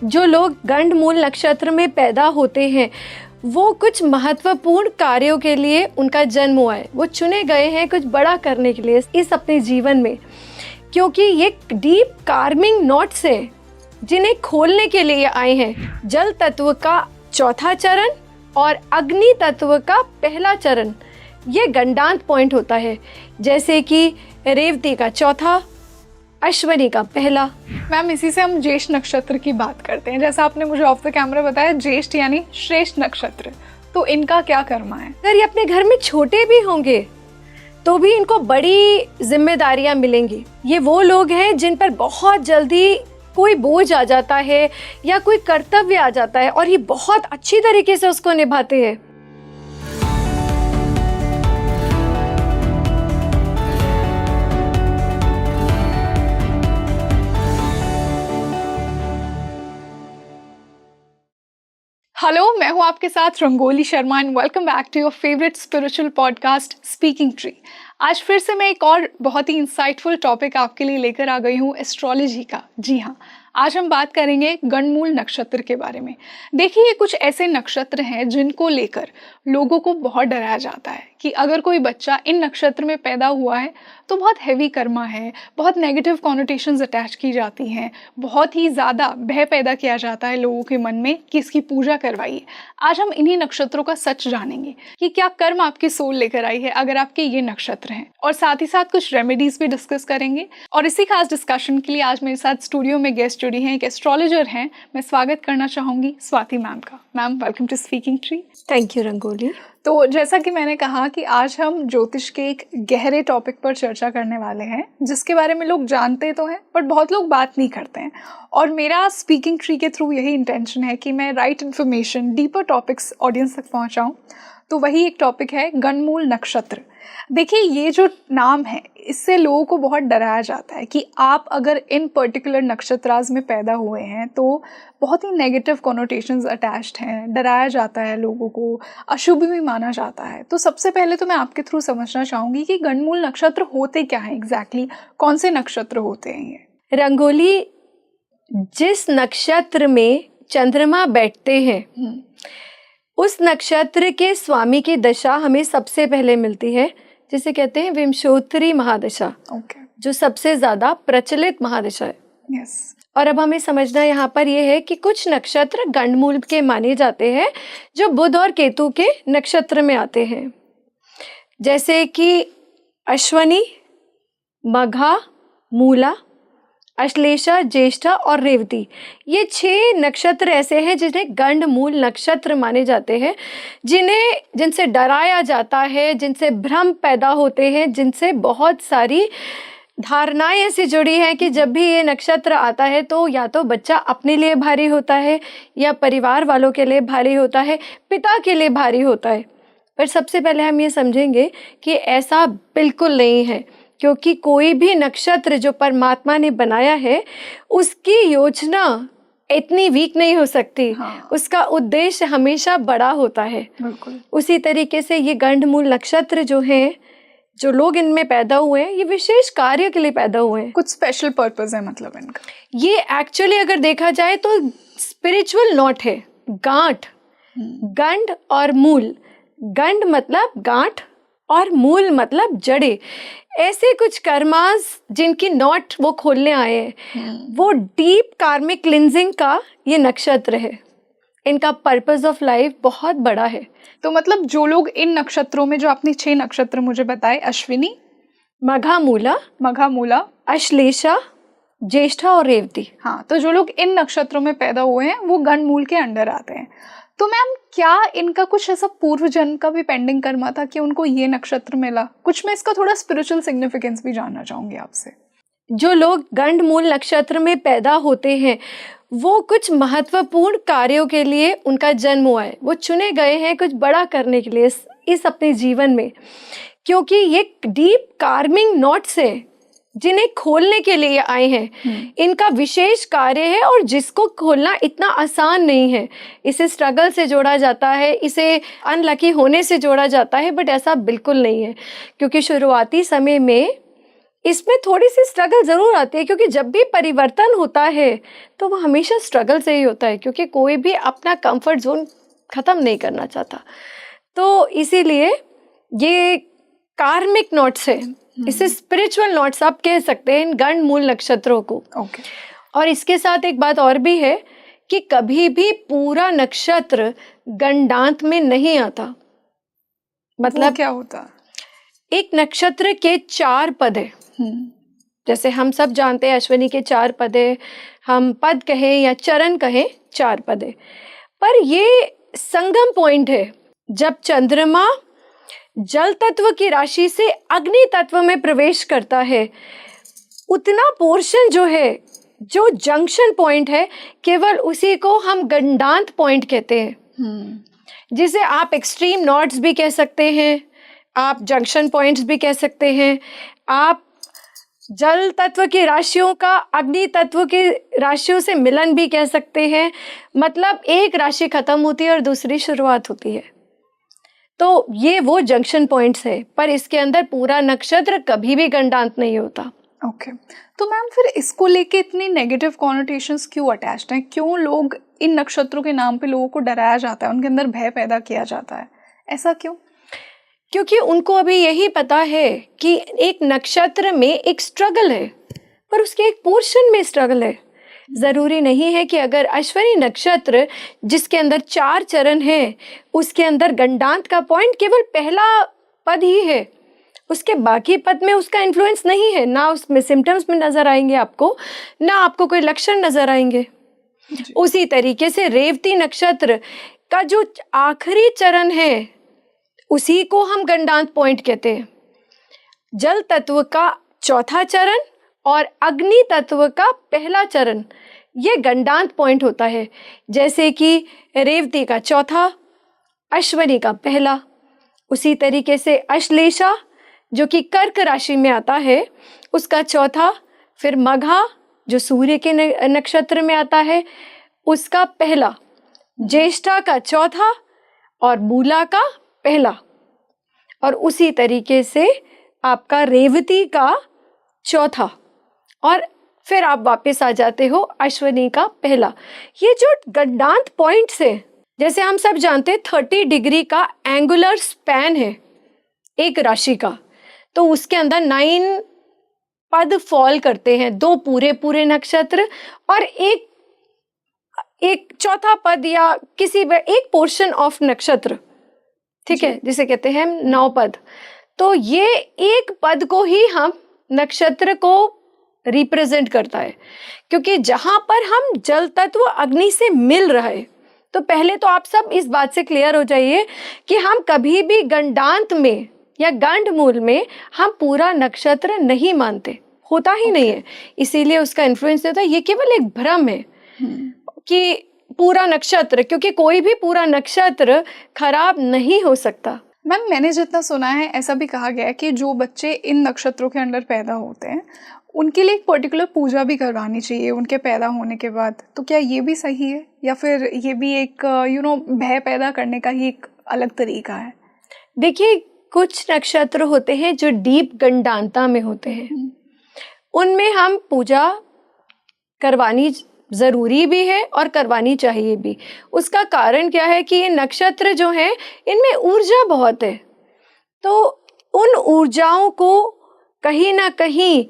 जो लोग गंडमूल नक्षत्र में पैदा होते हैं वो कुछ महत्वपूर्ण कार्यों के लिए उनका जन्म हुआ है। वो चुने गए हैं कुछ बड़ा करने के लिए इस अपने जीवन में, क्योंकि ये डीप कार्मिंग नॉट्स हैं जिन्हें खोलने के लिए आए हैं। जल तत्व का चौथा चरण और अग्नि तत्व का पहला चरण ये गंडांत पॉइंट होता है, जैसे कि रेवती का चौथा, अश्वनी का पहला। मैम इसी से हम ज्येष्ठ नक्षत्र की बात करते हैं। जैसा आपने मुझे ऑफ द कैमरा बताया, ज्येष्ठ यानी श्रेष्ठ नक्षत्र, तो इनका क्या कर्मा है? अगर ये अपने घर में छोटे भी होंगे तो भी इनको बड़ी जिम्मेदारियां मिलेंगी। ये वो लोग हैं जिन पर बहुत जल्दी कोई बोझ आ जाता है या कोई कर्तव्य आ जाता है और ये बहुत अच्छी तरीके से उसको निभाते हैं। हेलो, मैं हूं आपके साथ Rangoli Sharma and welcome back to your favourite spiritual podcast speaking tree. आज फिर से मैं एक और बहुत ही इंसाइटफुल टॉपिक आपके लिए लेकर आ गई हूं, एस्ट्रोलॉजी का। जी हाँ, आज हम बात करेंगे गंडमूल नक्षत्र के बारे में। देखिए, ये कुछ ऐसे नक्षत्र हैं जिनको लेकर लोगों को बहुत डराया जाता है कि अगर कोई बच्चा इन नक्षत्र में पैदा हुआ है तो बहुत हैवी कर्मा है, बहुत नेगेटिव कॉनोटेशंस अटैच की जाती हैं, बहुत ही ज़्यादा भय पैदा किया जाता है लोगों के मन में कि इसकी पूजा करवाइए। आज हम इन्हीं नक्षत्रों का सच जानेंगे कि क्या कर्म आपकी सोल लेकर आई है अगर आपके ये नक्षत्र हैं, और साथ ही साथ कुछ रेमेडीज भी डिस्कस करेंगे। और इसी खास डिस्कशन के लिए आज मेरे साथ स्टूडियो में गेस्ट जुड़ी हैं, एक एस्ट्रोलॉजर हैं। मैं स्वागत करना चाहूँगी स्वाति मैम का। Ma'am welcome to speaking tree. Thank you Rangoli. तो जैसा कि मैंने कहा कि आज हम ज्योतिष के एक गहरे टॉपिक पर चर्चा करने वाले हैं जिसके बारे में लोग जानते तो हैं बट बहुत लोग बात नहीं करते हैं। और मेरा स्पीकिंग ट्री के थ्रू यही इंटेंशन है कि मैं right information, deeper topics audience तक पहुंचाऊं। तो वही एक टॉपिक है गंडमूल नक्षत्र। देखिए, ये जो नाम है इससे लोगों को बहुत डराया जाता है कि आप अगर इन पर्टिकुलर नक्षत्राज में पैदा हुए हैं तो बहुत ही नेगेटिव कॉनोटेशंस अटैच्ड हैं, डराया जाता है लोगों को, अशुभ भी माना जाता है। तो सबसे पहले तो मैं आपके थ्रू समझना चाहूँगी कि गंडमूल नक्षत्र होते क्या हैं एग्जैक्टली, कौन से नक्षत्र होते हैं ये? रंगोली, जिस नक्षत्र में चंद्रमा बैठते हैं उस नक्षत्र के स्वामी की दशा हमें सबसे पहले मिलती है, जिसे कहते हैं विंशोत्तरी महादशा। जो सबसे ज्यादा प्रचलित महादशा है। यस। और अब हमें समझना यहाँ पर यह है कि कुछ नक्षत्र गंडमूल के माने जाते हैं जो बुध और केतु के नक्षत्र में आते हैं, जैसे कि अश्वनी, मघा, मूला, अश्लेषा, ज्येष्ठा और रेवती। ये 6 नक्षत्र ऐसे हैं जिन्हें गंडमूल नक्षत्र माने जाते हैं, जिनसे डराया जाता है, जिनसे भ्रम पैदा होते हैं, जिनसे बहुत सारी धारणाएं ऐसी जुड़ी हैं कि जब भी ये नक्षत्र आता है तो या तो बच्चा अपने लिए भारी होता है या परिवार वालों के लिए भारी होता है, पिता के लिए भारी होता है। पर सबसे पहले हम ये समझेंगे कि ऐसा बिल्कुल नहीं है, क्योंकि कोई भी नक्षत्र जो परमात्मा ने बनाया है उसकी योजना इतनी वीक नहीं हो सकती। हाँ। उसका उद्देश्य हमेशा बड़ा होता है। बिल्कुल। उसी तरीके से ये गंडमूल नक्षत्र जो हैं, जो लोग इनमें पैदा हुए हैं, ये विशेष कार्य के लिए पैदा हुए हैं। कुछ स्पेशल पर्पस है मतलब इनका। ये एक्चुअली अगर देखा जाए तो स्पिरिचुअल नॉट है, गांठ। गंड और मूल, गंड मतलब गांठ और मूल मतलब जड़े। ऐसे कुछ कर्मास जिनकी नॉट वो खोलने आए हैं, वो डीप कार्मिक क्लिंजिंग का ये नक्षत्र है। इनका पर्पस ऑफ लाइफ बहुत बड़ा है। तो मतलब जो लोग इन नक्षत्रों में, जो आपने 6 नक्षत्र मुझे बताए, अश्विनी, मघा, मूला, अश्लेषा, ज्येष्ठा और रेवती। हाँ, तो जो लोग इन नक्षत्रों में पैदा हुए हैं वो गंडमूल के अंडर आते हैं। तो मैम, क्या इनका कुछ ऐसा पूर्व जन्म का भी पेंडिंग कर्मा था कि उनको ये नक्षत्र मिला? कुछ मैं इसका थोड़ा स्पिरिचुअल सिग्निफिकेंस भी जानना चाहूंगी आपसे। जो लोग गंडमूल नक्षत्र में पैदा होते हैं वो कुछ महत्वपूर्ण कार्यों के लिए उनका जन्म हुआ है। वो चुने गए हैं कुछ बड़ा करने के लिए इस अपने जीवन में, क्योंकि ये डीप कार्मिंग नॉट्स हैं जिन्हें खोलने के लिए आए हैं। इनका विशेष कार्य है और जिसको खोलना इतना आसान नहीं है। इसे स्ट्रगल से जोड़ा जाता है, इसे अनलकी होने से जोड़ा जाता है, बट ऐसा बिल्कुल नहीं है, क्योंकि शुरुआती समय में इसमें थोड़ी सी स्ट्रगल ज़रूर आती है, क्योंकि जब भी परिवर्तन होता है तो वो हमेशा स्ट्रगल से ही होता है, क्योंकि कोई भी अपना कंफर्ट जोन ख़त्म नहीं करना चाहता। तो इसीलिए ये कार्मिक नोट्स है, इसे स्पिरिचुअल नोट्स आप कह सकते हैं इन गंड मूल नक्षत्रों को। ओके। और इसके साथ एक बात और भी है कि कभी भी पूरा नक्षत्र गंडांत में नहीं आता। मतलब क्या होता है? एक नक्षत्र के 4 पद है। जैसे हम सब जानते हैं अश्विनी के 4 पद है, हम पद कहें या चरण कहें, 4 पद है। पर ये संगम पॉइंट है जब चंद्रमा जल तत्व की राशि से अग्नि तत्व में प्रवेश करता है। उतना पोर्शन जो है, जो जंक्शन पॉइंट है, केवल उसी को हम गंडांत पॉइंट कहते हैं, जिसे आप एक्सट्रीम नॉर्ड्स भी कह सकते हैं, आप जंक्शन पॉइंट्स भी कह सकते हैं, आप जल तत्व की राशियों का अग्नि तत्व की राशियों से मिलन भी कह सकते हैं। मतलब एक राशि खत्म होती है और दूसरी शुरुआत होती है। तो ये वो जंक्शन पॉइंट्स है, पर इसके अंदर पूरा नक्षत्र कभी भी गंडांत नहीं होता। ओके। तो मैम फिर इसको लेके इतनी नेगेटिव कॉनोटेशंस क्यों अटैच्ड हैं? क्यों लोग इन नक्षत्रों के नाम पे लोगों को डराया जाता है, उनके अंदर भय पैदा किया जाता है, ऐसा क्यों? क्योंकि उनको अभी यही पता है कि एक नक्षत्र में एक स्ट्रगल है, पर उसके एक पोर्शन में स्ट्रगल है। ज़रूरी नहीं है कि अगर अश्विनी नक्षत्र जिसके अंदर 4 चरण हैं, उसके अंदर गंडांत का पॉइंट केवल पहला पद ही है, उसके बाकी पद में उसका इन्फ्लुएंस नहीं है। ना उसमें सिम्टम्स में नज़र आएंगे आपको, ना आपको कोई लक्षण नज़र आएंगे। उसी तरीके से रेवती नक्षत्र का जो आखिरी चरण है, उसी को हम गंडांत पॉइंट कहते हैं। जल तत्व का 4था चरण और अग्नि तत्व का पहला चरण, ये गंडांत पॉइंट होता है। जैसे कि रेवती का 4था, अश्विनी का पहला। उसी तरीके से अश्लेषा जो कि कर्क राशि में आता है, उसका 4था, फिर मघा जो सूर्य के नक्षत्र में आता है, उसका पहला, ज्येष्ठा का 4था और मूला का पहला। और उसी तरीके से आपका रेवती का 4था, और फिर आप वापस आ जाते हो अश्विनी का पहला। ये जो गंडांत पॉइंट्स है, जैसे हम सब जानते हैं 30 डिग्री का एंगुलर स्पैन है एक राशि का, तो उसके अंदर 9 पद फॉल करते हैं, 2 पूरे नक्षत्र और एक चौथा पद या किसी एक पोर्शन ऑफ नक्षत्र, ठीक है, जिसे कहते हैं 9 पद। तो ये एक पद को ही हम नक्षत्र को रिप्रेजेंट करता है, क्योंकि जहां पर हम जल तत्व अग्नि से मिल रहे। तो पहले तो आप सब इस बात से क्लियर हो जाइए कि हम कभी भी गंडांत में या गंड मूल में हम पूरा नक्षत्र नहीं मानते, होता ही नहीं है, इसीलिए उसका इन्फ्लुएंस होता है। ये केवल एक भ्रम है कि पूरा नक्षत्र, क्योंकि कोई भी पूरा नक्षत्र खराब नहीं हो सकता। मैम मैंने जितना सुना है, ऐसा भी कहा गया है कि जो बच्चे इन नक्षत्रों के अंदर पैदा होते हैं, उनके लिए एक पर्टिकुलर पूजा भी करवानी चाहिए उनके पैदा होने के बाद। तो क्या ये भी सही है, या फिर ये भी एक भय पैदा करने का ही एक अलग तरीका है? देखिए, कुछ नक्षत्र होते हैं जो डीप गंडांता में होते हैं, उनमें हम पूजा करवानी ज़रूरी भी है और करवानी चाहिए भी। उसका कारण क्या है कि ये नक्षत्र जो हैं, इनमें ऊर्जा बहुत है। तो उन ऊर्जाओं को कहीं ना कहीं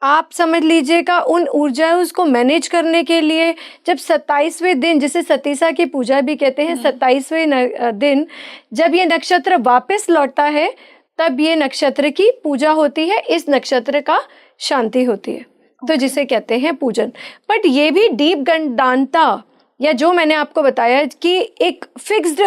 आप समझ लीजिएगा, उन ऊर्जाओं को मैनेज करने के लिए जब 27वें दिन, जिसे सतीसा की पूजा भी कहते हैं, 27वें दिन जब ये नक्षत्र वापस लौटता है, तब ये नक्षत्र की पूजा होती है, इस नक्षत्र का शांति होती है, तो जिसे कहते हैं पूजन। बट ये भी डीप गंडांता, या जो मैंने आपको बताया कि एक फिक्स्ड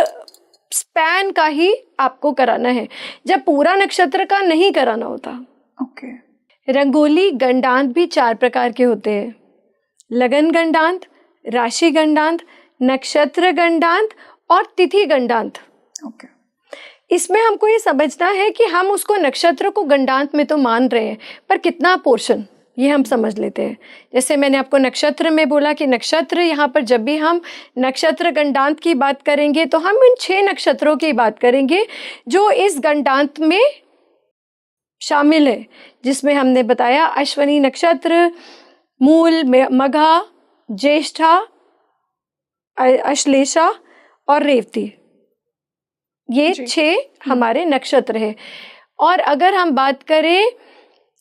स्पैन का ही आपको कराना है, जब पूरा नक्षत्र का नहीं कराना होता। ओके। रंगोली गंडांत भी 4 प्रकार के होते हैं: लगन गंडांत, राशि गंडांत, नक्षत्र गंडांत और तिथि गंडांत। ओके। इसमें हमको ये समझना है कि हम उसको नक्षत्र को गंडांत में तो मान रहे हैं, पर कितना पोर्शन, ये हम समझ लेते हैं। जैसे मैंने आपको नक्षत्र में बोला कि नक्षत्र, यहाँ पर जब भी हम नक्षत्र गंडांत की बात करेंगे तो हम इन 6 नक्षत्रों की बात करेंगे जो इस गंडांत में शामिल है, जिसमें हमने बताया अश्वनी नक्षत्र, मूल, मघा, ज्येष्ठा, अश्लेषा और रेवती, ये 6 हमारे नक्षत्र है। और अगर हम बात करें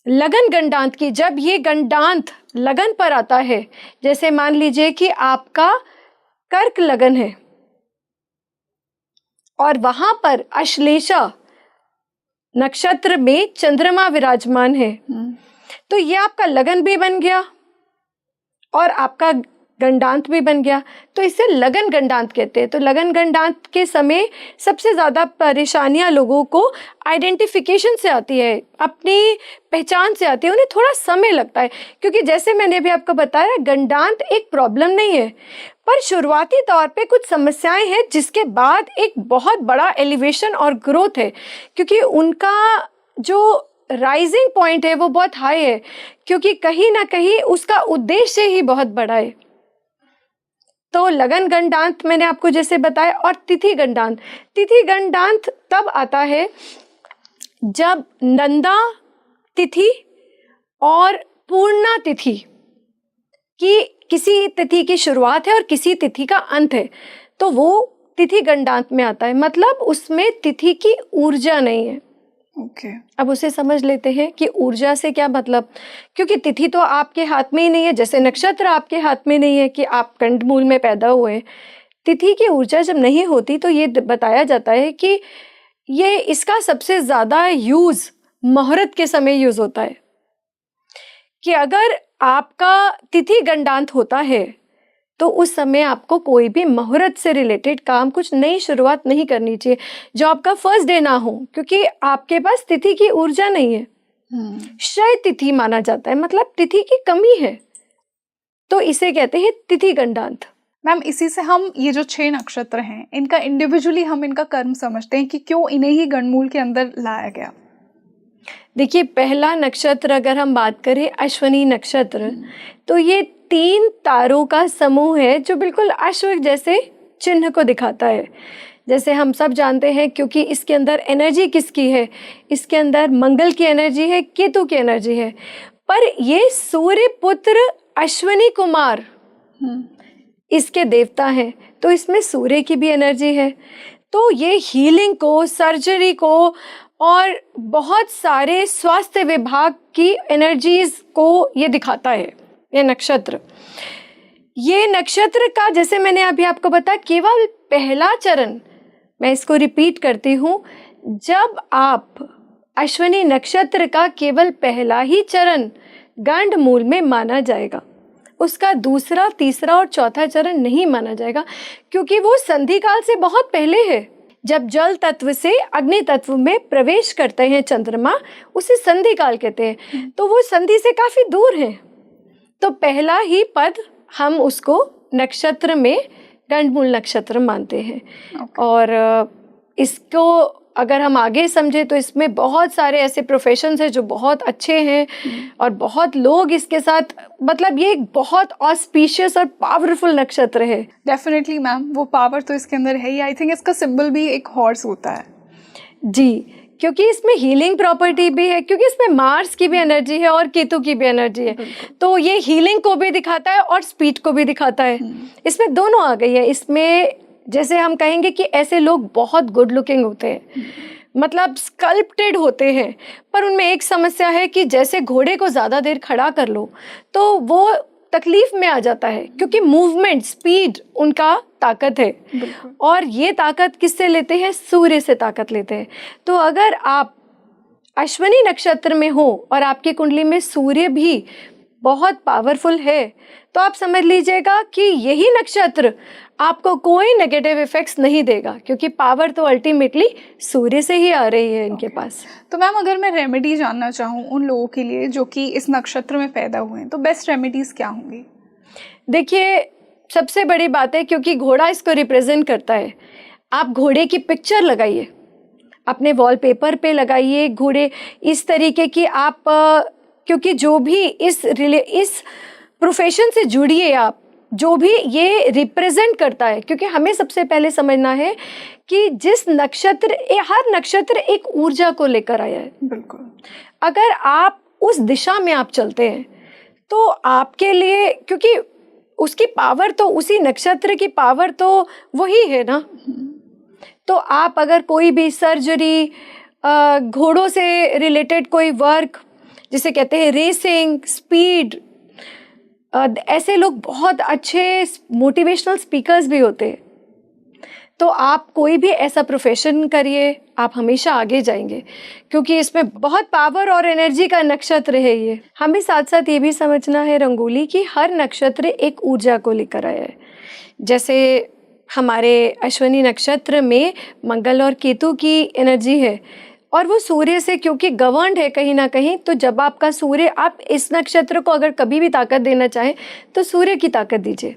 लगन गंडांत की, जब ये गंडांत लगन पर आता है, जैसे मान लीजिए कि आपका कर्क लगन है और वहां पर अश्लेषा नक्षत्र में चंद्रमा विराजमान है, तो ये आपका लगन भी बन गया और आपका गंडांत भी बन गया, तो इसे लगन गंडांत कहते हैं। तो लगन गंडांत के समय सबसे ज़्यादा परेशानियां लोगों को आइडेंटिफिकेशन से आती है, अपनी पहचान से आती है, उन्हें थोड़ा समय लगता है, क्योंकि जैसे मैंने अभी आपको बताया गंडांत एक प्रॉब्लम नहीं है, पर शुरुआती तौर पे कुछ समस्याएं हैं, जिसके बाद एक बहुत बड़ा एलिवेशन और ग्रोथ है, क्योंकि उनका जो राइजिंग पॉइंट है वो बहुत हाई है, क्योंकि कहीं ना कहीं उसका उद्देश्य ही बहुत बड़ा है। तो लगन गंडांत मैंने आपको जैसे बताया, और तिथि गंडांत, तिथि गंडांत तब आता है जब नंदा तिथि और पूर्णा तिथि की किसी तिथि की शुरुआत है और किसी तिथि का अंत है, तो वो तिथि गंडांत में आता है, मतलब उसमें तिथि की ऊर्जा नहीं है। अब उसे समझ लेते हैं कि ऊर्जा से क्या मतलब, क्योंकि तिथि तो आपके हाथ में ही नहीं है, जैसे नक्षत्र आपके हाथ में नहीं है कि आप कंडमूल में पैदा हुए। तिथि की ऊर्जा जब नहीं होती तो ये बताया जाता है कि ये इसका सबसे ज़्यादा यूज़ मुहूर्त के समय यूज़ होता है, कि अगर आपका तिथि गंडांत होता है तो उस समय आपको कोई भी मुहूर्त से रिलेटेड काम, कुछ नई शुरुआत नहीं करनी चाहिए जो आपका फर्स्ट डे ना हो, क्योंकि आपके पास तिथि की ऊर्जा नहीं है। क्षय तिथि माना जाता है, मतलब तिथि की कमी है, तो इसे कहते हैं तिथि गंडांत। मैम, इसी से हम ये जो 6 नक्षत्र हैं, इनका इंडिविजुअली हम इनका कर्म समझते हैं कि क्यों इन्हें ही गणमूल के अंदर लाया गया। देखिए, पहला नक्षत्र अगर हम बात करें अश्वनी नक्षत्र, तो ये 3 तारों का समूह है जो बिल्कुल अश्व जैसे चिन्ह को दिखाता है। जैसे हम सब जानते हैं, क्योंकि इसके अंदर एनर्जी किसकी है, इसके अंदर मंगल की एनर्जी है, केतु की एनर्जी है, पर ये सूर्य पुत्र अश्वनी कुमार इसके देवता हैं, तो इसमें सूर्य की भी एनर्जी है। तो ये हीलिंग को, सर्जरी को और बहुत सारे स्वास्थ्य विभाग की एनर्जीज को ये दिखाता है, ये नक्षत्र। ये नक्षत्र का, जैसे मैंने अभी आपको बताया, केवल पहला चरण, मैं इसको रिपीट करती हूँ, जब आप अश्वनी नक्षत्र का केवल पहला ही चरण गंडमूल में माना जाएगा, उसका दूसरा, तीसरा और चौथा चरण नहीं माना जाएगा, क्योंकि वो संधि काल से बहुत पहले है। जब जल तत्व से अग्नि तत्व में प्रवेश करते हैं चंद्रमा, उसे संधि काल कहते हैं, तो वो संधि से काफी दूर है। तो पहला ही पद हम उसको नक्षत्र में गंडमूल नक्षत्र मानते हैं। और इसको अगर हम आगे समझे तो इसमें बहुत सारे ऐसे प्रोफेशंस हैं जो बहुत अच्छे हैं और बहुत लोग इसके साथ, मतलब ये एक बहुत ऑस्पिशियस और पावरफुल नक्षत्र है। डेफिनेटली मैम, वो पावर तो इसके अंदर है ही। आई थिंक इसका सिंबल भी एक हॉर्स होता है। जी, क्योंकि इसमें हीलिंग प्रॉपर्टी भी है, क्योंकि इसमें मार्स की भी एनर्जी है और केतु की भी एनर्जी है, तो ये हीलिंग को भी दिखाता है और स्पीड को भी दिखाता है। इसमें दोनों आ गई है। इसमें जैसे हम कहेंगे कि ऐसे लोग बहुत गुड लुकिंग होते हैं, मतलब स्कल्प्टेड होते हैं, पर उनमें एक समस्या है कि जैसे घोड़े को ज़्यादा देर खड़ा कर लो तो वो तकलीफ में आ जाता है, क्योंकि मूवमेंट, स्पीड उनका ताकत है। और ये ताकत किससे लेते हैं? सूर्य से ताकत लेते हैं। तो अगर आप अश्वनी नक्षत्र में हो और आपकी कुंडली में सूर्य भी बहुत पावरफुल है, तो आप समझ लीजिएगा कि यही नक्षत्र आपको कोई नेगेटिव इफेक्ट्स नहीं देगा, क्योंकि पावर तो अल्टीमेटली सूर्य से ही आ रही है इनके पास। तो मैम, अगर मैं रेमेडी जानना चाहूँ उन लोगों के लिए जो कि इस नक्षत्र में पैदा हुए हैं, तो बेस्ट रेमेडीज क्या होंगी? देखिए, सबसे बड़ी बात है, क्योंकि घोड़ा इसको रिप्रेजेंट करता है, आप घोड़े की पिक्चर लगाइए, अपने वॉलपेपर पे लगाइए घोड़े इस तरीके की आप, क्योंकि जो भी इस प्रोफेशन से जुड़िए आप, जो भी ये रिप्रेजेंट करता है, क्योंकि हमें सबसे पहले समझना है कि जिस नक्षत्र, हर नक्षत्र एक ऊर्जा को लेकर आया है। बिल्कुल। अगर आप उस दिशा में आप चलते हैं तो आपके लिए, क्योंकि उसकी पावर तो, उसी नक्षत्र की पावर तो वही है ना। तो आप अगर कोई भी सर्जरी, घोड़ों से रिलेटेड कोई वर्क, जिसे कहते हैं रेसिंग, स्पीड, ऐसे लोग बहुत अच्छे मोटिवेशनल स्पीकर्स भी होते हैं। तो आप कोई भी ऐसा प्रोफेशन करिए, आप हमेशा आगे जाएंगे, क्योंकि इसमें बहुत पावर और एनर्जी का नक्षत्र है ये। हमें साथ साथ ये भी समझना है रंगोली कि हर नक्षत्र एक ऊर्जा को लेकर आया है। जैसे हमारे अश्विनी नक्षत्र में मंगल और केतु की एनर्जी है, और वो सूर्य से क्योंकि गवर्नड है कहीं ना कहीं, तो जब आपका सूर्य, आप इस नक्षत्र को अगर कभी भी ताकत देना चाहें तो सूर्य की ताकत दीजिए।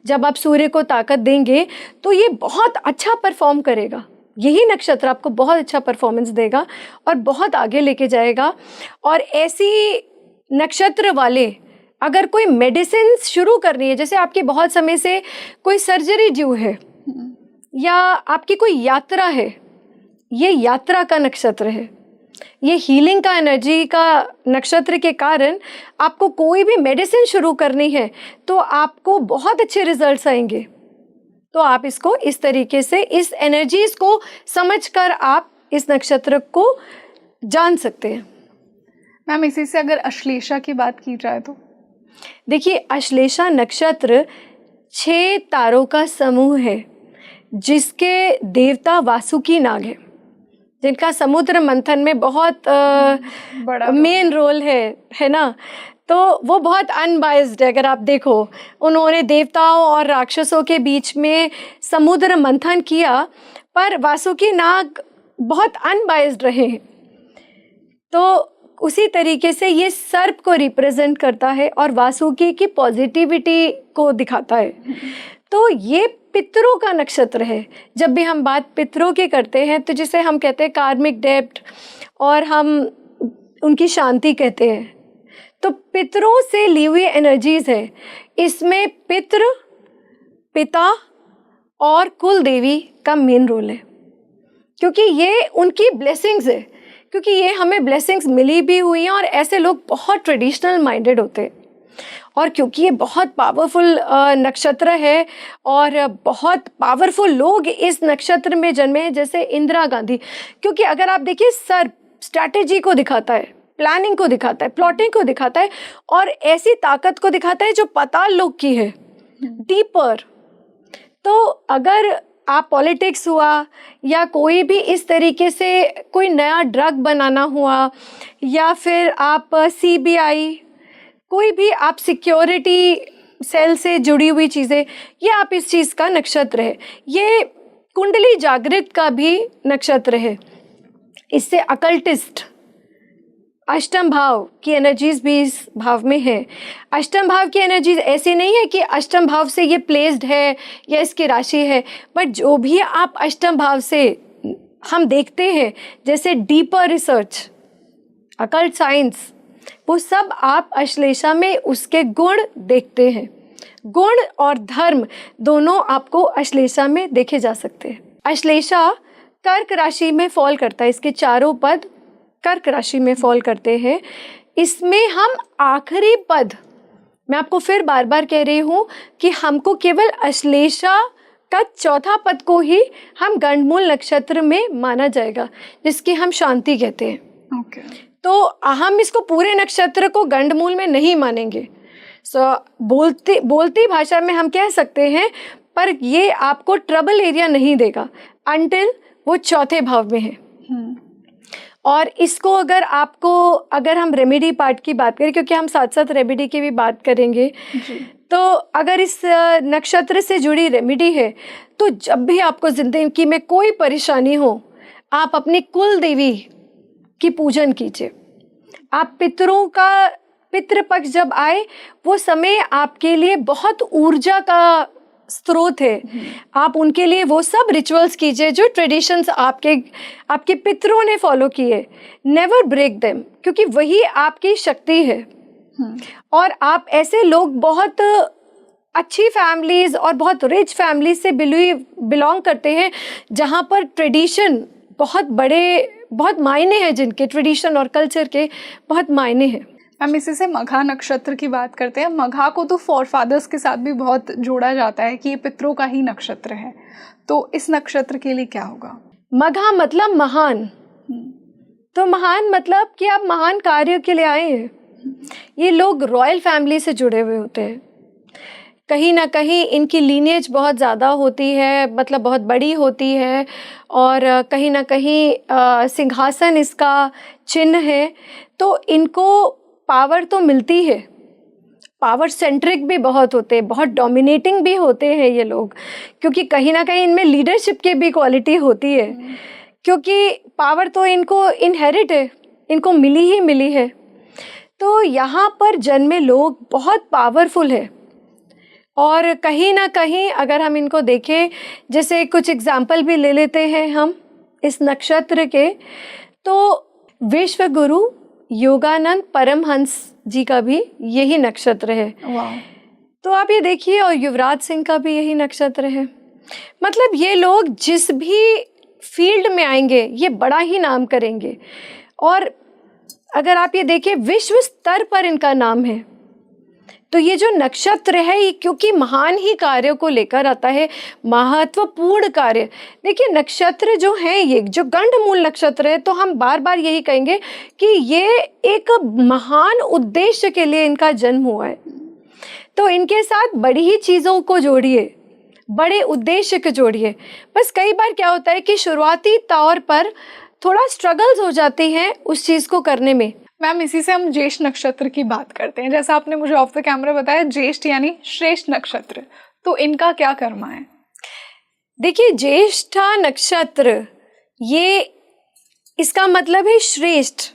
जब आप सूर्य को ताकत देंगे तो ये बहुत अच्छा परफॉर्म करेगा, यही नक्षत्र आपको बहुत अच्छा परफॉर्मेंस देगा और बहुत आगे लेके जाएगा। और ऐसी नक्षत्र वाले अगर कोई मेडिसिन शुरू करनी है, जैसे आपकी बहुत समय से कोई सर्जरी ड्यू है या आपकी कोई यात्रा है, ये यात्रा का नक्षत्र है, ये हीलिंग का एनर्जी का नक्षत्र के कारण आपको कोई भी मेडिसिन शुरू करनी है तो आपको बहुत अच्छे रिजल्ट्स आएंगे। तो आप इसको इस तरीके से, इस एनर्जीज को समझकर आप इस नक्षत्र को जान सकते हैं। मैम, इसी से अगर अश्लेषा की बात की जाए तो? देखिए, अश्लेषा नक्षत्र 6 तारों का समूह है, जिसके देवता वासुकी नाग है, जिनका समुद्र मंथन में बहुत बड़ा मेन रोल है ना। तो वो बहुत अनबायस्ड है। अगर आप देखो, उन्होंने देवताओं और राक्षसों के बीच में समुद्र मंथन किया, पर वासुकी नाग बहुत अनबायस्ड रहे। तो उसी तरीके से ये सर्प को रिप्रेजेंट करता है और वासुकी की पॉजिटिविटी को दिखाता है। तो ये पितरों का नक्षत्र है। जब भी हम बात पितरों की करते हैं तो जिसे हम कहते हैं कार्मिक डेब्ट, और हम उनकी शांति कहते हैं। तो पितरों से ली हुई एनर्जीज है, इसमें पितृ, पिता और कुल देवी का मेन रोल है, क्योंकि ये उनकी ब्लेसिंग्स है, क्योंकि ये हमें ब्लेसिंग्स मिली भी हुई हैं। और ऐसे लोग बहुत ट्रेडिशनल माइंडेड होते हैं, और क्योंकि ये बहुत पावरफुल नक्षत्र है और बहुत पावरफुल लोग इस नक्षत्र में जन्मे हैं, जैसे इंदिरा गांधी। क्योंकि अगर आप देखिए, सर्प स्ट्रैटेजी को दिखाता है, प्लानिंग को दिखाता है, प्लॉटिंग को दिखाता है, और ऐसी ताकत को दिखाता है जो पाताल लोक की है, डीपर। तो अगर आप पॉलिटिक्स हुआ या कोई भी इस तरीके से कोई नया ड्रग बनाना हुआ, या फिर आप CBI, कोई भी आप सिक्योरिटी सेल से जुड़ी हुई चीज़ें, ये आप इस चीज़ का नक्षत्र है। ये कुंडली जागृत का भी नक्षत्र है। इससे अकल्टिस्ट, अष्टम भाव की एनर्जीज भी इस भाव में है। अष्टम भाव की एनर्जीज ऐसी नहीं है कि अष्टम भाव से ये प्लेस्ड है या इसकी राशि है, बट जो भी आप अष्टम भाव से हम देखते हैं, जैसे डीपर रिसर्च, अकल्ट साइंस, वो सब आप अश्लेषा में उसके गुण देखते हैं। गुण और धर्म दोनों आपको अश्लेषा में देखे जा सकते हैं। अश्लेषा कर्क राशि में फॉल करता है, इसके चारों पद कर्क राशि में फॉल करते हैं। इसमें हम आखिरी पद, मैं आपको फिर बार बार कह रही हूँ कि हमको केवल अश्लेषा का चौथा पद को ही हम गंडमूल नक्षत्र में माना जाएगा, जिसकी हम शांति कहते हैं। ओके। तो हम इसको पूरे नक्षत्र को गंडमूल में नहीं मानेंगे। बोलती भाषा में हम कह सकते हैं, पर ये आपको ट्रबल एरिया नहीं देगा अंटिल वो चौथे भाव में है। और इसको अगर हम रेमेडी पार्ट की बात करें, क्योंकि हम साथ साथ रेमेडी की भी बात करेंगे, तो अगर इस नक्षत्र से जुड़ी रेमेडी है, तो जब भी आपको जिंदगी में कोई परेशानी हो, आप अपनी कुल देवी की पूजन कीजिए। आप पितृपक्ष जब आए, वो समय आपके लिए बहुत ऊर्जा का स्रोत है। आप उनके लिए वो सब रिचुअल्स कीजिए जो ट्रेडिशंस आपके पितरों ने फॉलो किए। नेवर ब्रेक देम, क्योंकि वही आपकी शक्ति है। और आप ऐसे लोग बहुत अच्छी फैमिलीज और बहुत रिच फैमिली से बिलोंग करते हैं, जहाँ पर ट्रेडिशन बहुत मायने हैं, जिनके ट्रेडिशन और कल्चर के बहुत मायने हैं। हम इसी से मघा नक्षत्र की बात करते हैं। मघा को तो फॉरफादर्स के साथ भी बहुत जोड़ा जाता है कि ये पितरों का ही नक्षत्र है, तो इस नक्षत्र के लिए क्या होगा? मघा मतलब महान, तो महान मतलब कि आप महान कार्य के लिए आए हैं। ये लोग रॉयल फैमिली से जुड़े हुए होते हैं, कहीं ना कहीं इनकी लीनेज बहुत ज़्यादा होती है, मतलब बहुत बड़ी होती है, और कहीं ना कहीं सिंहासन इसका चिन्ह है, तो इनको पावर तो मिलती है। पावर सेंट्रिक भी बहुत होते हैं, बहुत डोमिनेटिंग भी होते हैं ये लोग, क्योंकि कहीं ना कहीं इनमें लीडरशिप की भी क्वालिटी होती है, क्योंकि पावर तो इनको इनहेरिट है, इनको मिली है। तो यहाँ पर जन्मे लोग बहुत पावरफुल है, और कहीं ना कहीं अगर हम इनको देखें, जैसे कुछ एग्जाम्पल भी ले लेते हैं हम इस नक्षत्र के, तो विश्व गुरु योगानंद परमहंस जी का भी यही नक्षत्र है। तो आप ये देखिए, और युवराज सिंह का भी यही नक्षत्र है। मतलब ये लोग जिस भी फील्ड में आएंगे ये बड़ा ही नाम करेंगे, और अगर आप ये देखिए विश्व स्तर पर इनका नाम है। तो ये जो नक्षत्र है ये क्योंकि महान ही कार्यों को लेकर आता है, महत्वपूर्ण कार्य। देखिए नक्षत्र जो है, ये जो गंडमूल नक्षत्र है, तो हम बार बार यही कहेंगे कि ये एक महान उद्देश्य के लिए इनका जन्म हुआ है। तो इनके साथ बड़ी ही चीज़ों को जोड़िए, बड़े उद्देश्य को जोड़िए। बस कई बार क्या होता है कि शुरुआती तौर पर थोड़ा स्ट्रगल्स हो जाती हैं उस चीज़ को करने में। मैम इसी से हम ज्येष्ठ नक्षत्र की बात करते हैं। जैसा आपने मुझे ऑफ द कैमरा बताया, ज्येष्ठ यानी श्रेष्ठ नक्षत्र, तो इनका क्या कर्म है? देखिए ज्येष्ठा नक्षत्र, ये इसका मतलब है श्रेष्ठ,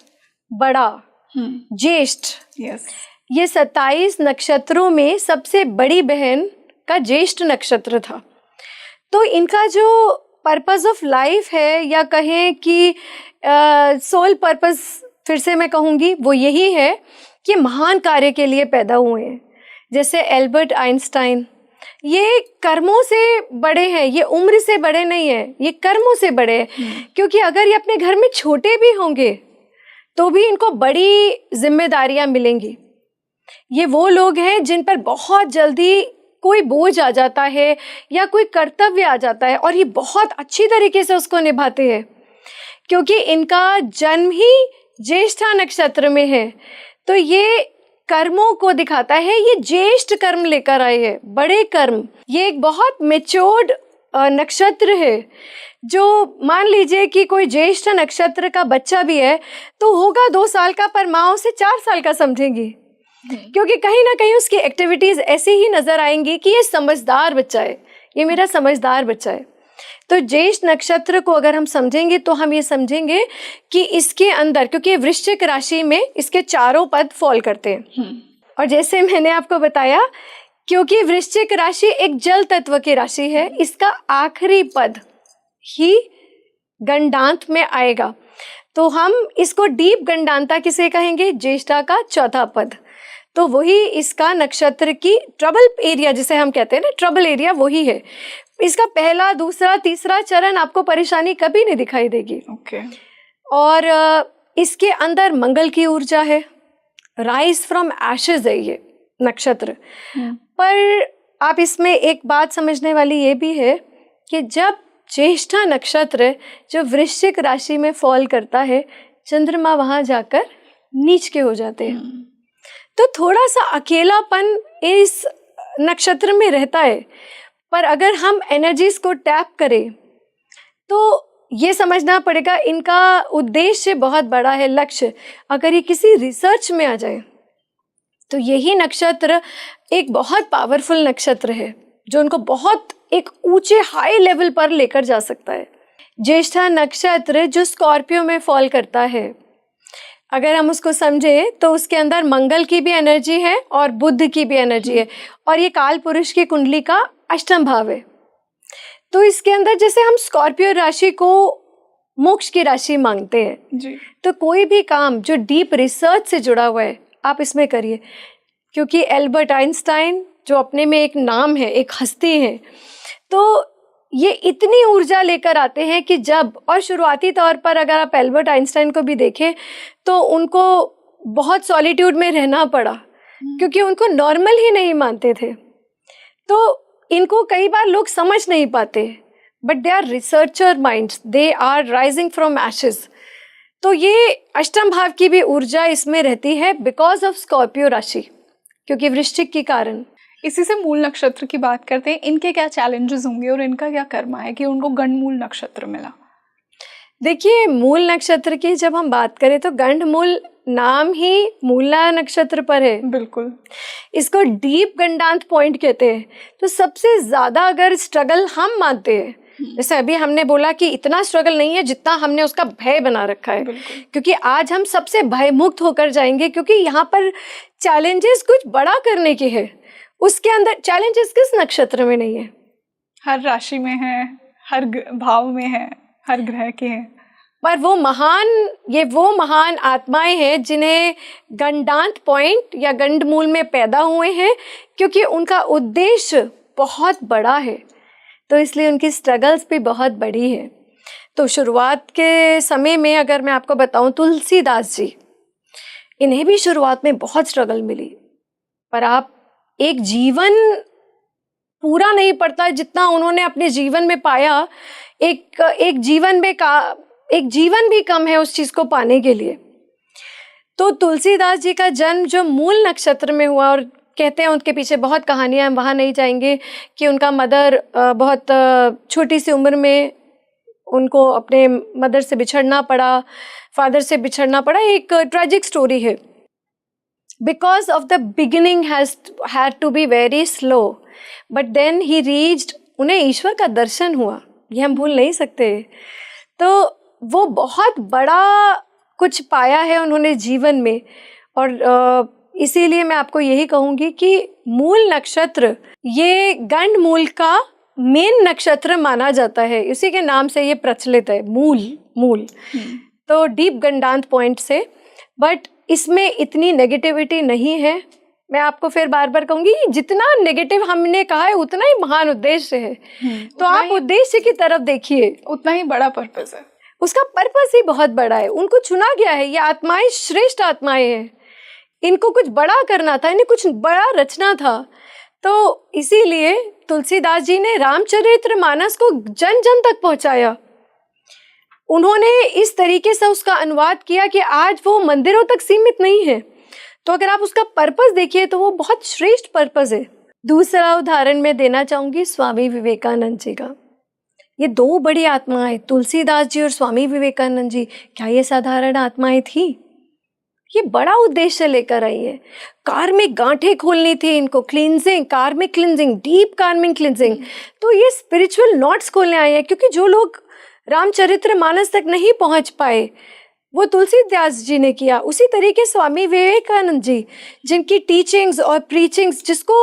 बड़ा, ज्येष्ठ। यस, ये 27 नक्षत्रों में सबसे बड़ी बहन का ज्येष्ठ नक्षत्र था। तो इनका जो पर्पस ऑफ लाइफ है, या कहें कि सोल पर्पस, फिर से मैं कहूँगी वो यही है कि महान कार्य के लिए पैदा हुए हैं। जैसे एल्बर्ट आइंस्टाइन, ये कर्मों से बड़े हैं, ये उम्र से बड़े नहीं हैं, ये कर्मों से बड़े हैं। क्योंकि अगर ये अपने घर में छोटे भी होंगे तो भी इनको बड़ी जिम्मेदारियां मिलेंगी। ये वो लोग हैं जिन पर बहुत जल्दी कोई बोझ आ जाता है या कोई कर्तव्य आ जाता है, और ये बहुत अच्छी तरीके से उसको निभाते हैं, क्योंकि इनका जन्म ही ज्येष्ठा नक्षत्र में है। तो ये कर्मों को दिखाता है, ये ज्येष्ठ कर्म लेकर आए हैं, बड़े कर्म। ये एक बहुत मेच्योर्ड नक्षत्र है, जो मान लीजिए कि कोई ज्येष्ठ नक्षत्र का बच्चा भी है तो होगा 2 साल का, पर माँ उसे 4 साल का समझेंगी, क्योंकि कहीं ना कहीं उसकी एक्टिविटीज ऐसी ही नजर आएंगी कि ये समझदार बच्चा है, ये मेरा समझदार बच्चा है। तो ज्येष्ठ नक्षत्र को अगर हम समझेंगे तो हम ये समझेंगे कि इसके अंदर, क्योंकि वृश्चिक राशि में इसके 4 पद फॉल करते हैं, और जैसे मैंने आपको बताया, क्योंकि वृश्चिक राशि एक जल तत्व की राशि है, इसका आखिरी पद ही गंडांत में आएगा। तो हम इसको डीप गंडांता किसे कहेंगे? ज्येष्ठा का 4था पद। तो वही इसका नक्षत्र की ट्रबल एरिया जिसे हम कहते हैं ना, ट्रबल एरिया वही है। इसका पहला, दूसरा, तीसरा चरण आपको परेशानी कभी नहीं दिखाई देगी। और इसके अंदर मंगल की ऊर्जा है, राइज फ्रॉम एशेज है ये नक्षत्र। पर आप इसमें एक बात समझने वाली ये भी है कि जब ज्येष्ठा नक्षत्र जो वृश्चिक राशि में फॉल करता है, चंद्रमा वहां जाकर नीच के हो जाते हैं, तो थोड़ा सा अकेलापन इस नक्षत्र में रहता है। पर अगर हम एनर्जीज को टैप करें तो ये समझना पड़ेगा इनका उद्देश्य बहुत बड़ा है, लक्ष्य। अगर ये किसी रिसर्च में आ जाए तो यही नक्षत्र एक बहुत पावरफुल नक्षत्र है, जो उनको बहुत एक ऊंचे हाई लेवल पर लेकर जा सकता है। ज्येष्ठा नक्षत्र जो स्कॉर्पियो में फॉल करता है, अगर हम उसको समझे तो उसके अंदर मंगल की भी एनर्जी है और बुध की भी एनर्जी है, और ये काल पुरुष की कुंडली का 8वां भाव है। तो इसके अंदर जैसे हम स्कॉर्पियो राशि को मोक्ष की राशि मांगते हैं जी, तो कोई भी काम जो डीप रिसर्च से जुड़ा हुआ है आप इसमें करिए, क्योंकि एल्बर्ट आइंस्टाइन जो अपने में एक नाम है, एक हस्ती है, तो ये इतनी ऊर्जा लेकर आते हैं कि जब, और शुरुआती तौर पर अगर आप एल्बर्ट आइंस्टाइन को भी देखें तो उनको बहुत सॉलिट्यूड में रहना पड़ा क्योंकि उनको नॉर्मल ही नहीं मानते थे। तो इनको कई बार लोग समझ नहीं पाते, but they are researcher minds, they are rising from ashes. तो ये अष्टम भाव की भी ऊर्जा इसमें रहती है बिकॉज ऑफ स्कॉर्पियो राशि, क्योंकि वृश्चिक के कारण। इसी से मूल नक्षत्र की बात करते हैं, इनके क्या चैलेंजेस होंगे और इनका क्या कर्मा है कि उनको गंडमूल नक्षत्र मिला? देखिए, मूल नक्षत्र की जब हम बात करें तो गंडमूल नाम ही मूला नक्षत्र पर है। बिल्कुल, इसको डीप गंडांत पॉइंट कहते हैं। तो सबसे ज्यादा अगर स्ट्रगल हम मानते हैं, जैसे अभी हमने बोला कि इतना स्ट्रगल नहीं है जितना हमने उसका भय बना रखा है, क्योंकि आज हम सबसे भय मुक्त होकर जाएंगे, क्योंकि यहाँ पर चैलेंजेस कुछ बड़ा करने की है। उसके अंदर चैलेंजेस किस नक्षत्र में नहीं है? हर राशि में है, हर भाव में है, हर ग्रह के हैं। पर वो महान आत्माएं हैं जिन्हें गंडांत पॉइंट या गंडमूल में पैदा हुए हैं, क्योंकि उनका उद्देश्य बहुत बड़ा है, तो इसलिए उनकी स्ट्रगल्स भी बहुत बड़ी है। तो शुरुआत के समय में अगर मैं आपको बताऊं, तुलसीदास जी, इन्हें भी शुरुआत में बहुत स्ट्रगल मिली, पर आप एक जीवन पूरा नहीं पड़ता जितना उन्होंने अपने जीवन में पाया। एक जीवन भी कम है उस चीज को पाने के लिए। तो तुलसीदास जी का जन्म जो मूल नक्षत्र में हुआ, और कहते हैं उनके पीछे बहुत कहानियां, हम वहाँ नहीं जाएंगे, कि उनका मदर बहुत छोटी सी उम्र में उनको अपने मदर से बिछड़ना पड़ा, फादर से बिछड़ना पड़ा। एक ट्रेजिक स्टोरी है। Because of the beginning had to be very slow, but then he reached, उन्हें ईश्वर का दर्शन हुआ, ये हम भूल नहीं सकते। तो वो बहुत बड़ा कुछ पाया है उन्होंने जीवन में, और इसीलिए मैं आपको यही कहूँगी कि मूल नक्षत्र ये गंड मूल का मेन नक्षत्र माना जाता है, इसी के नाम से ये प्रचलित है, मूल। तो डीप गंडांत पॉइंट से, बट इसमें इतनी नेगेटिविटी नहीं है। मैं आपको फिर बार बार कहूँगी, जितना नेगेटिव हमने कहा है उतना ही महान उद्देश्य है। तो आप उद्देश्य की तरफ देखिए, उतना ही बड़ा पर्पस है। उसका पर्पस ही बहुत बड़ा है, उनको चुना गया है। ये आत्माएं श्रेष्ठ आत्माएं हैं, इनको कुछ बड़ा करना था, इन्हें कुछ बड़ा रचना था। तो इसीलिए तुलसीदास जी ने रामचरितमानस को जन जन तक पहुंचाया। उन्होंने इस तरीके से उसका अनुवाद किया कि आज वो मंदिरों तक सीमित नहीं है। तो अगर आप उसका पर्पस देखिए तो वो बहुत श्रेष्ठ पर्पस है। दूसरा उदाहरण मैं देना चाहूंगी स्वामी विवेकानंद जी का। ये दो बड़ी आत्माएं, तुलसीदास जी और स्वामी विवेकानंद जी, क्या ये साधारण आत्माएं थी? ये बड़ा उद्देश्य लेकर आई है। कार्मिक गांठें खोलनी थी इनको, क्लींजिंग, कार्मिक क्लींजिंग, डीप कार्मिक क्लींजिंग। तो ये स्पिरिचुअल नॉट्स खोलने आए हैं, क्योंकि जो लोग रामचरितमानस तक नहीं पहुंच पाए वो तुलसीदास जी ने किया। उसी तरीके स्वामी विवेकानंद जी, जिनकी टीचिंग्स और प्रीचिंग्स जिसको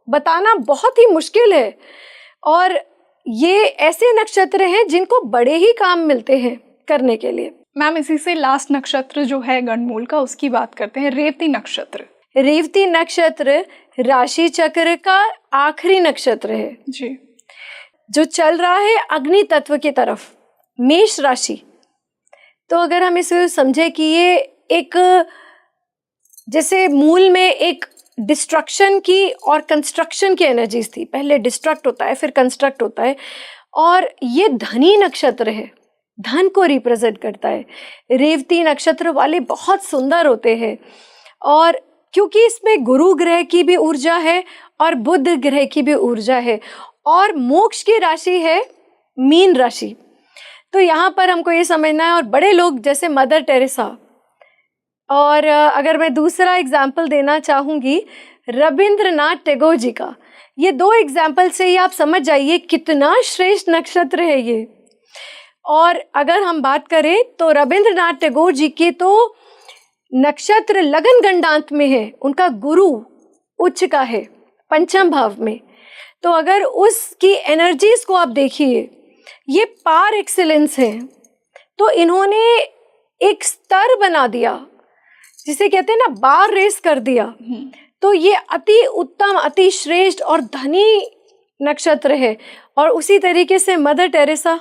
बताना बहुत ही मुश्किल है, और ये ऐसे नक्षत्र हैं जिनको बड़े ही काम मिलते हैं करने के लिए। मैम, इसी से लास्ट नक्षत्र जो है गंडमूल का, उसकी बात करते हैं, रेवती नक्षत्र। रेवती नक्षत्र राशि चक्र का आखिरी नक्षत्र है जी, जो चल रहा है अग्नि तत्व की तरफ, मेष राशि। तो अगर हम इसे समझे कि ये एक, जैसे मूल में एक डिस्ट्रक्शन की और कंस्ट्रक्शन की एनर्जीज थी, पहले डिस्ट्रक्ट होता है फिर कंस्ट्रक्ट होता है, और ये धनी नक्षत्र है, धन को रिप्रेजेंट करता है। रेवती नक्षत्र वाले बहुत सुंदर होते हैं, और क्योंकि इसमें गुरु ग्रह की भी ऊर्जा है और बुध ग्रह की भी ऊर्जा है, और मोक्ष की राशि है मीन राशि। तो यहाँ पर हमको ये समझना है, और बड़े लोग जैसे मदर टेरेसा, और अगर मैं दूसरा एग्जाम्पल देना चाहूँगी रविंद्रनाथ टैगोर जी का, ये दो एग्जाम्पल से ही आप समझ जाइए कितना श्रेष्ठ नक्षत्र है ये। और अगर हम बात करें तो रविंद्रनाथ टैगोर जी के तो नक्षत्र लगन गंडांत में है, उनका गुरु उच्च का है पंचम भाव में। तो अगर उसकी एनर्जीज को आप देखिए, ये पार एक्सीलेंस है। तो इन्होंने एक स्तर बना दिया, जिसे कहते हैं ना, बार रेस कर दिया। तो ये अति उत्तम, अति श्रेष्ठ और धनी नक्षत्र है। और उसी तरीके से मदर टेरेसा,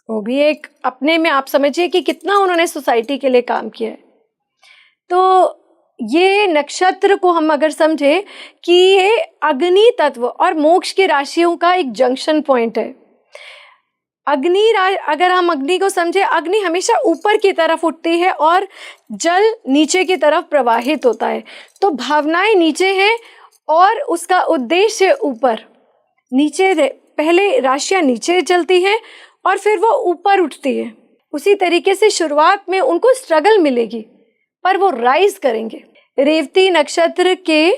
वो भी एक अपने में, आप समझिए कि कितना उन्होंने सोसाइटी के लिए काम किया है। तो ये नक्षत्र को हम अगर समझे कि ये अग्नि तत्व और मोक्ष की राशियों का एक जंक्शन पॉइंट है। अगर हम अग्नि को समझे, अग्नि हमेशा ऊपर की तरफ उठती है और जल नीचे की तरफ प्रवाहित होता है। तो भावनाएं नीचे हैं और उसका उद्देश्य ऊपर। नीचे पहले राशियां नीचे चलती हैं और फिर वो ऊपर उठती है। उसी तरीके से शुरुआत में उनको स्ट्रगल मिलेगी पर वो राइज करेंगे। रेवती नक्षत्र के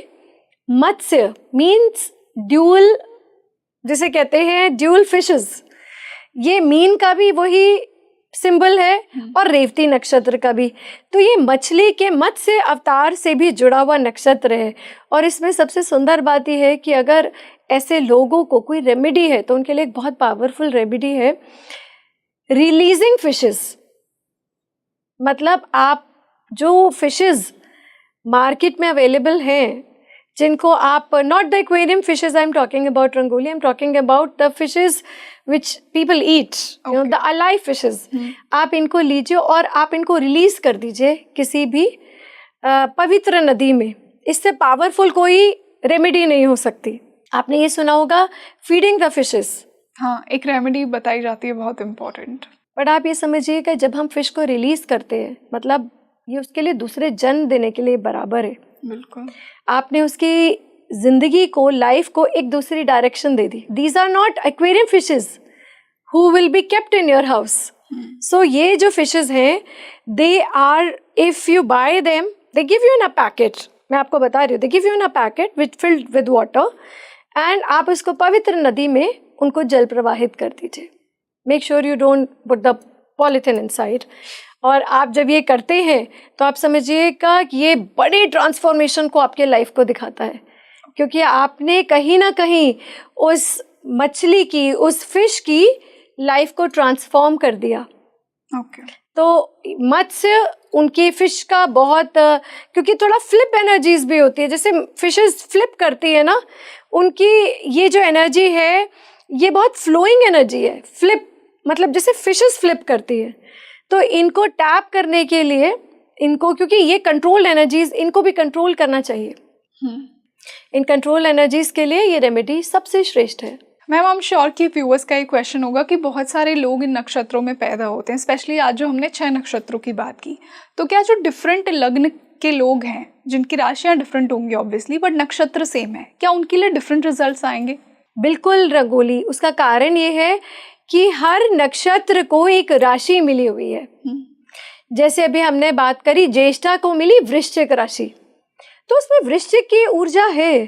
मत्स्य मीन्स ड्यूल, जिसे कहते हैं ड्यूल फिशेस, ये मीन का भी वही सिंबल है और रेवती नक्षत्र का भी। तो ये मछली के मत्स्य अवतार से भी जुड़ा हुआ नक्षत्र है। और इसमें सबसे सुंदर बात यह है कि अगर ऐसे लोगों को कोई रेमेडी है तो उनके लिए एक बहुत पावरफुल रेमेडी है, रिलीजिंग फिशेस। मतलब आप जो फिशेस मार्केट में अवेलेबल हैं, जिनको आप, not the aquarium fishes I am talking about rangoli, I am talking about the fishes which people eat, you know, the alive fishes. आप इनको लीजिए और आप इनको रिलीज कर दीजिए किसी भी पवित्र नदी में। इससे पावरफुल कोई रेमेडी नहीं हो सकती। आपने ये सुना होगा फीडिंग द फिशेस। हाँ, एक रेमेडी बताई जाती है बहुत इम्पोर्टेंट। बट आप ये समझिएगा, जब हम फिश को रिलीज करते हैं, मतलब ये उसके लिए दूसरे जन्म देने के लिए बराबर है। बिल्कुल, आपने उसकी जिंदगी को, लाइफ को एक दूसरी डायरेक्शन दे दी। These are not aquarium fishes who will be kept in your house. So ये जो फिशेस हैं, they are, if you buy them, they give you in a packet. मैं आपको बता रही हूँ, they give you in a packet which filled with water and आप उसको पवित्र नदी में उनको जल प्रवाहित कर दीजिए। Make sure you don't put the polythene inside. और आप जब ये करते हैं तो आप समझिएगा कि ये बड़े ट्रांसफॉर्मेशन को आपके लाइफ को दिखाता है, क्योंकि आपने कहीं ना कहीं उस मछली की, उस फिश की लाइफ को ट्रांसफॉर्म कर दिया। ओके। तो मत्स्य उनकी फिश का बहुत, क्योंकि थोड़ा फ्लिप एनर्जीज भी होती है, जैसे फिशेस फ्लिप करती है ना, उनकी ये जो एनर्जी है ये बहुत फ्लोइंग एनर्जी है। फ्लिप मतलब जैसे फिशेस फ्लिप करती है। तो इनको टैप करने के लिए, इनको, क्योंकि ये कंट्रोल एनर्जीज, इनको भी कंट्रोल करना चाहिए। इन कंट्रोल एनर्जीज के लिए ये रेमेडी सबसे श्रेष्ठ है। मैम, हम श्योर कि व्यूअर्स का ये क्वेश्चन होगा कि बहुत सारे लोग इन नक्षत्रों में पैदा होते हैं, स्पेशली आज जो हमने 6 नक्षत्रों की बात की, तो क्या जो डिफरेंट लग्न के लोग हैं, जिनकी राशियाँ डिफरेंट होंगी ऑब्वियसली, बट नक्षत्र सेम है, क्या उनके लिए डिफरेंट रिजल्ट्स आएंगे? बिल्कुल रंगोली। उसका कारण ये है कि हर नक्षत्र को एक राशि मिली हुई है। जैसे अभी हमने बात करी, ज्येष्ठा को मिली वृश्चिक राशि, तो उसमें वृश्चिक की ऊर्जा है।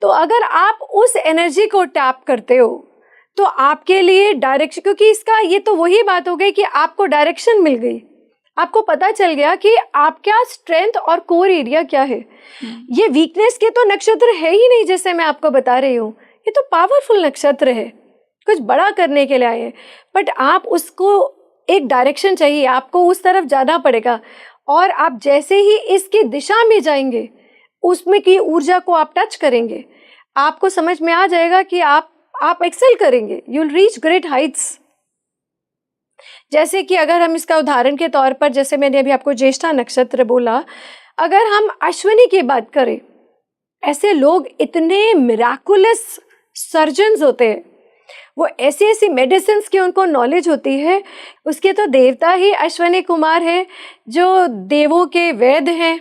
तो अगर आप उस एनर्जी को टैप करते हो तो आपके लिए डायरेक्शन, क्योंकि इसका ये तो वही बात हो गई कि आपको डायरेक्शन मिल गई, आपको पता चल गया कि आपका स्ट्रेंथ और कोर एरिया क्या है। ये वीकनेस के तो नक्षत्र है ही नहीं, जैसे मैं आपको बता रही हूँ, ये तो पावरफुल नक्षत्र है, कुछ बड़ा करने के लिए आए हैं। बट आप उसको एक डायरेक्शन चाहिए, आपको उस तरफ जाना पड़ेगा। और आप जैसे ही इसकी दिशा में जाएंगे, उसमें की ऊर्जा को आप टच करेंगे, आपको समझ में आ जाएगा कि आप एक्सेल करेंगे, you will reach great Heights. जैसे कि अगर हम इसका उदाहरण के तौर पर, जैसे मैंने अभी आपको ज्येष्ठा नक्षत्र बोला, अगर हम अश्विनी की बात करें, ऐसे लोग इतने मिराकुलस सर्जन्स होते हैं, वो ऐसी ऐसी मेडिसिन की उनको नॉलेज होती है। उसके तो देवता ही अश्विनी कुमार है, जो देवों के वैद्य हैं।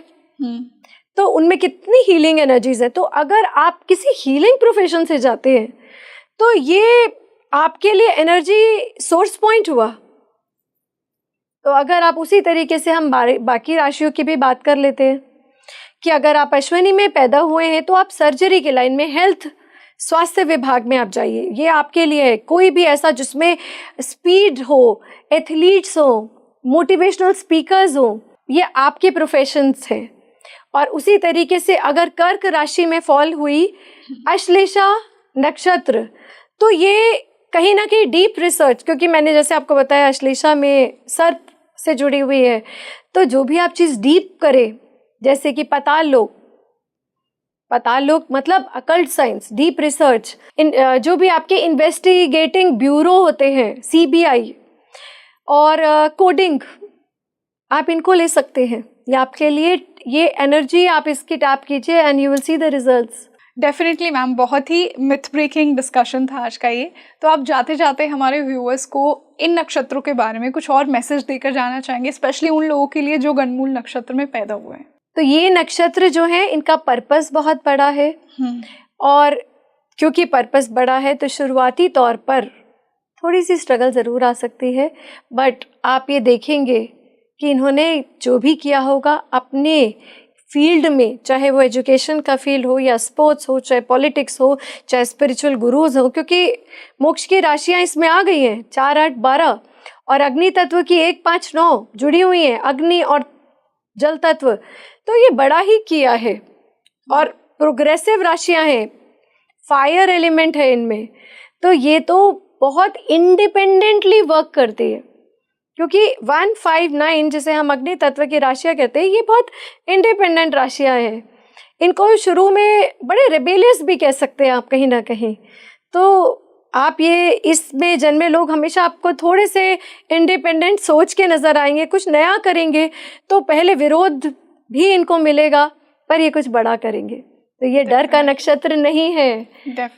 तो उनमें कितनी हीलिंग एनर्जीज है। तो अगर आप किसी हीलिंग प्रोफेशन से जाते हैं तो ये आपके लिए एनर्जी सोर्स पॉइंट हुआ। तो अगर आप उसी तरीके से हम बाकी राशियों की भी बात कर लेते हैं कि अगर आप अश्विनी में पैदा हुए हैं तो आप सर्जरी के लाइन में, हेल्थ, स्वास्थ्य विभाग में आप जाइए, ये आपके लिए है। कोई भी ऐसा जिसमें स्पीड हो, एथलीट्स हो, मोटिवेशनल स्पीकर्स हो, ये आपके प्रोफेशंस हैं। और उसी तरीके से अगर कर्क राशि में फॉल हुई अश्लेषा नक्षत्र, तो ये कहीं ना कहीं डीप रिसर्च, क्योंकि मैंने जैसे आपको बताया अश्लेषा में सर्प से जुड़ी हुई है, तो जो भी आप चीज़ डीप करें, जैसे कि पाताल लोक, पताल लोक मतलब अकल्ट साइंस, डीप रिसर्च, जो भी आपके इन्वेस्टिगेटिंग ब्यूरो होते हैं, सीबीआई और कोडिंग, आप इनको ले सकते हैं। ये आपके लिए, ये एनर्जी आप इसकी टैप कीजिए and you will see the results. Definitely ma'am, बहुत ही मिथ ब्रेकिंग डिस्कशन था आज का ये। तो आप जाते जाते हमारे व्यूअर्स को इन नक्षत्रों के बारे में कुछ और मैसेज देकर जाना चाहेंगे, स्पेशली उन लोगों के लिए जो गणमूल नक्षत्र में पैदा हुए हैं? तो ये नक्षत्र जो है इनका पर्पस बहुत बड़ा है, और क्योंकि पर्पस बड़ा है तो शुरुआती तौर पर थोड़ी सी स्ट्रगल ज़रूर आ सकती है, बट आप ये देखेंगे कि इन्होंने जो भी किया होगा अपने फील्ड में, चाहे वो एजुकेशन का फील्ड हो या स्पोर्ट्स हो, चाहे पॉलिटिक्स हो, चाहे स्पिरिचुअल गुरुज हो, क्योंकि मोक्ष की राशियां इसमें आ गई हैं, 4, 8, 12, और अग्नि तत्व की 1, 5, 9 जुड़ी हुई हैं, अग्नि और जल तत्व, तो ये बड़ा ही किया है। और प्रोग्रेसिव राशियां हैं, फायर एलिमेंट है इनमें, तो ये तो बहुत इंडिपेंडेंटली वर्क करती है, क्योंकि 159 जिसे हम अग्नि तत्व की राशियां कहते हैं, ये बहुत इंडिपेंडेंट राशियां हैं। इनको शुरू में बड़े रेबेलियस भी कह सकते हैं आप कहीं ना कहीं। तो आप ये इसमें जन्मे लोग हमेशा आपको थोड़े से इंडिपेंडेंट सोच के नज़र आएंगे, कुछ नया करेंगे तो पहले विरोध भी इनको मिलेगा, पर ये कुछ बड़ा करेंगे। तो ये डर का नक्षत्र नहीं है,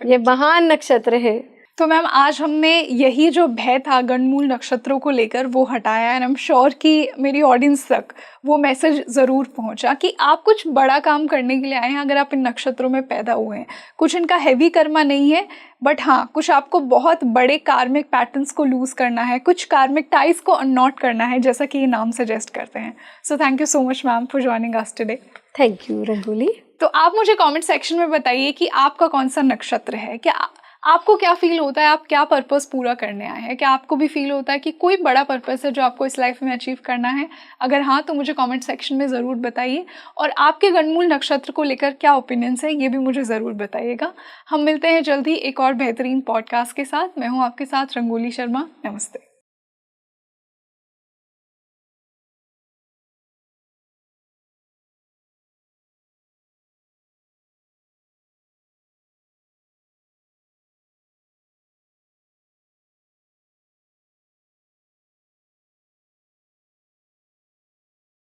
ये महान नक्षत्र है। तो मैम, आज हमने यही जो भय था गणमूल नक्षत्रों को लेकर वो हटाया, एंड आई एम श्योर कि मेरी ऑडियंस तक वो मैसेज ज़रूर पहुंचा कि आप कुछ बड़ा काम करने के लिए आए हैं अगर आप इन नक्षत्रों में पैदा हुए हैं। कुछ इनका हैवी कर्मा नहीं है, बट हाँ, कुछ आपको बहुत बड़े कार्मिक पैटर्न्स को लूज़ करना है, कुछ कार्मिक टाइज को अननॉट करना है, जैसा कि ये नाम सजेस्ट करते हैं। So thank you so much ma'am for joining us today. Thank you Rangoli. तो आप मुझे कमेंट सेक्शन में बताइए कि आपका कौन सा नक्षत्र है, क्या आपको क्या फील होता है, आप क्या पर्पस पूरा करने आए हैं? क्या आपको भी फील होता है कि कोई बड़ा पर्पस है जो आपको इस लाइफ में अचीव करना है? अगर हाँ, तो मुझे कमेंट सेक्शन में ज़रूर बताइए, और आपके गणमूल नक्षत्र को लेकर क्या ओपिनियंस है ये भी मुझे ज़रूर बताइएगा। हम मिलते हैं जल्दी एक और बेहतरीन पॉडकास्ट के साथ। मैं हूँ आपके साथ रंगोली शर्मा। नमस्ते।